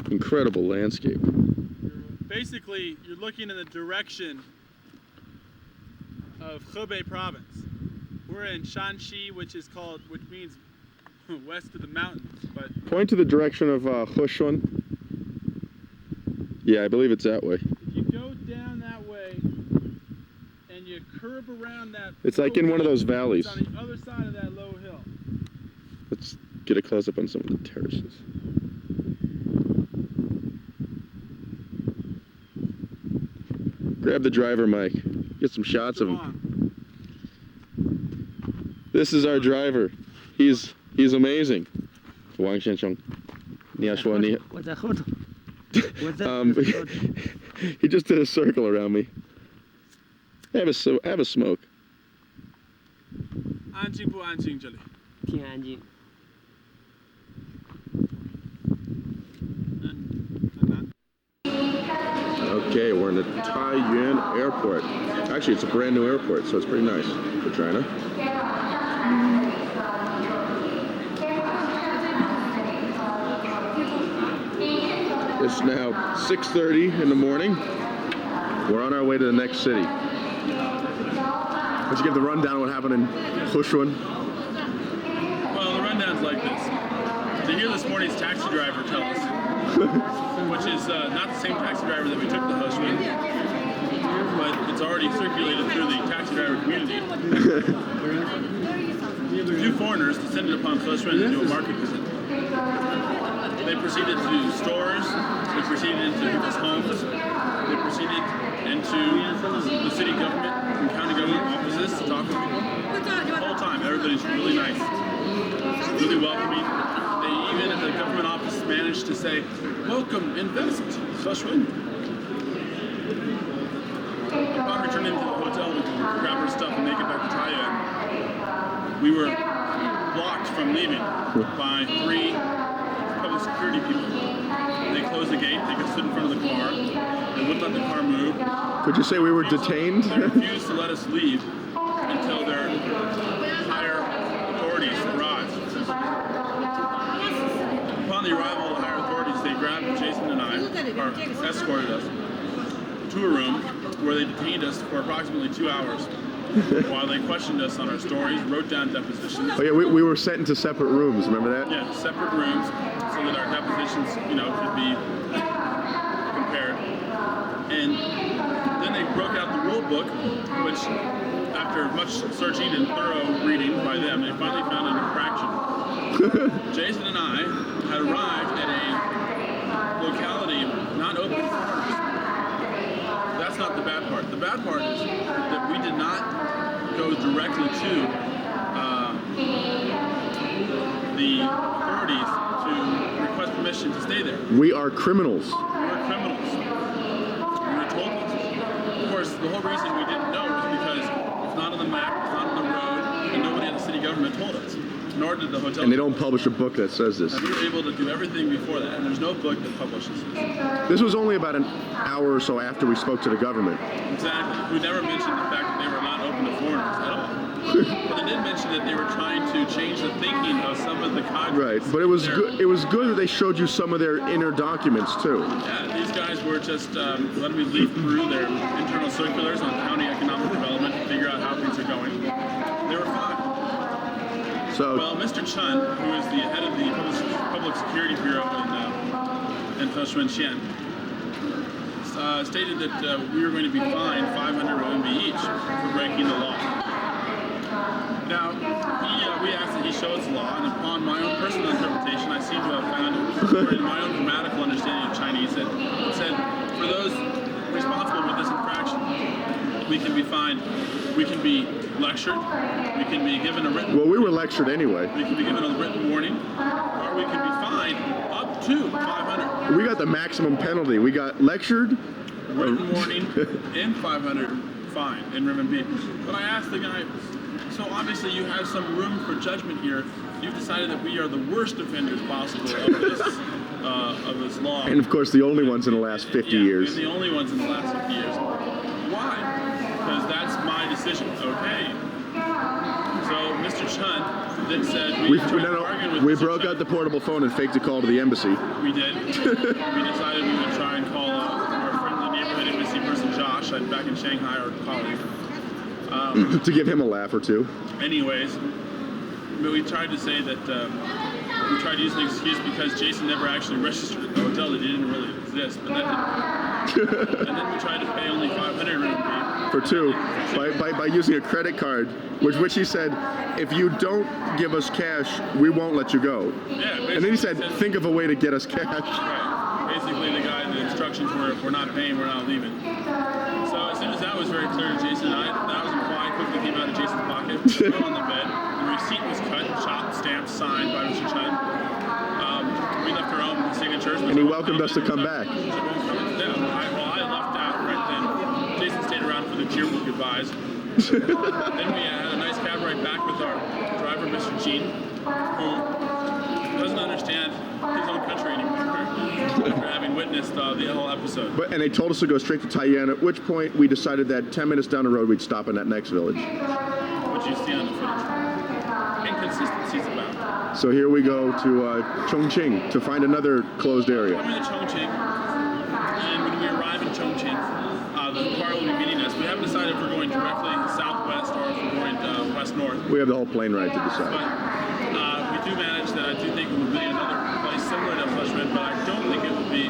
Incredible landscape. Basically, you're looking in the direction of Hebei province. We're in Shanxi, which means west of the mountains. But Point to the direction of Hechuan. Yeah, I believe it's that way. if you go down that way and you curve around that, It's like in one of those valleys. It's on the other side of that low hill. Let's get a close up on some of the terraces. Grab the driver, Mike. Get some shots of him. This is our driver. He's amazing. Wang Xiancheng. 你要说你 我在后头。He just did a circle around me. Have a smoke. 安静不安静这里？挺安静。 Okay, we're in the Taiyuan Airport. Actually, it's a brand new airport, so it's pretty nice for China. It's now 6:30 in the morning. We're on our way to the next city. Let's give the rundown of what happened in Hechuan. Well, the rundown's like this. To hear this morning's taxi driver tell us, which is not the same taxi driver that we took to Hechuan, but it's already circulated through the taxi driver community. Two foreigners descended upon Hechuan to do a market visit. They proceeded to stores, they proceeded into people's homes, they proceeded into the city government and county government offices to talk to people. The whole time, everybody's really nice, really welcoming. They even at the government office managed to say, "Welcome, invest, Hechuan." Upon returning to the hotel, we grab our stuff and make it back to Taiyuan. We were blocked from leaving by 3 public security people. They closed the gate, they stood in front of the car, they wouldn't let the car move. Could you say we were detained? They refused to let us leave until their higher authorities arrived. Upon the arrival of the higher authorities, they grabbed Jason and I, or escorted us to a room where they detained us for approximately 2 hours while they questioned us on our stories, wrote down depositions. Oh yeah, we were sent into separate rooms, remember that? Yeah, separate rooms so that our depositions, could be compared. And then they broke out the rule book, which after much searching and thorough reading by them, they finally found an infraction. Jason and I had arrived at a locality not open for foreigners. That's not the bad part. The bad part is that we did not go directly to the authorities to request permission to stay there. We are criminals. We were criminals. We were told this. Of course, the whole reason we didn't know was because it's not on the map, it's not on the road, and nobody in the city government told us. Nor did the hotel. And they don't publish a book that says this. And we were able to do everything before that, and there's no book that publishes this. This was only about an hour or so after we spoke to the government. Exactly. We never mentioned the fact that they were not open to foreigners at all. But they did mention that they were trying to change the thinking of some of the cadres. Right, but it was good. It was good that they showed you some of their inner documents too. Yeah, these guys were just letting me leaf through their internal circulars on county economic development to figure out how things are going. They were fine. So, well, Mr. Chun, who is the head of the Public Security Bureau in Hechuan Xian, stated that we were going to be fined 500 RMB each for breaking the law. Now, we asked that he show us the law, and upon my own personal interpretation, I seem to have found, or in my own grammatical understanding of Chinese, that it said, for those responsible for this infraction, we can be fined, we can be lectured, we can be given a written... Well, we were lectured anyway. We can be given a written warning, or we can be fined up to 500. We got the maximum penalty. We got lectured, written warning, and 500 fine in renminbi. But I asked the guy, so obviously you have some room for judgment here. You've decided that we are the worst offenders possible of this law. And of course, the only ones in the last 50 years. And the only ones in the last 50 years. Why? Because that's my decision. Okay. So So Mr. Chun then said We, tried to bargain with we Mr. broke Chun. out the portable phone and faked a call to the embassy. We did. We decided we would try and call our friendly neighborhood embassy person Josh back in Shanghai, our colleague. To give him a laugh or two. Anyways, but we tried to say that we tried to use an excuse because Jason never actually registered at the hotel that he didn't really exist. But that didn't. And then we tried to pay only 500 RMB. For two, by using a credit card, which he said, if you don't give us cash, we won't let you go. Yeah, And then he said, think of a way to get us cash. Right. Basically, the instructions were, if we're not paying, we're not leaving. So as soon as that was very clear to Jason and I, that was why I quickly came out of Jason's pocket, put it on the bed. The receipt was cut, chopped, stamped, signed by Mr. Chun. We left our own signatures. And he welcomed us to come back. I left out right then. Jason stayed around for the cheerful goodbyes. Then we had a nice cab ride back with our driver, Mr. Jean, who doesn't understand his own country anymore after having witnessed the whole episode. And they told us to go straight to Taiyan, at which point we decided that 10 minutes down the road we'd stop in that next village. Which you see on the footage. Inconsistencies about. So here we go to Chongqing to find another closed area. Coming to Chongqing, and when we arrive in Chongqing, the car will be meeting us. We haven't decided if we're going directly southwest or if we're going west-north. We have the whole plane ride to But decide. we do manage that I do think we will be another place similar to Fleshman, but I don't think it will be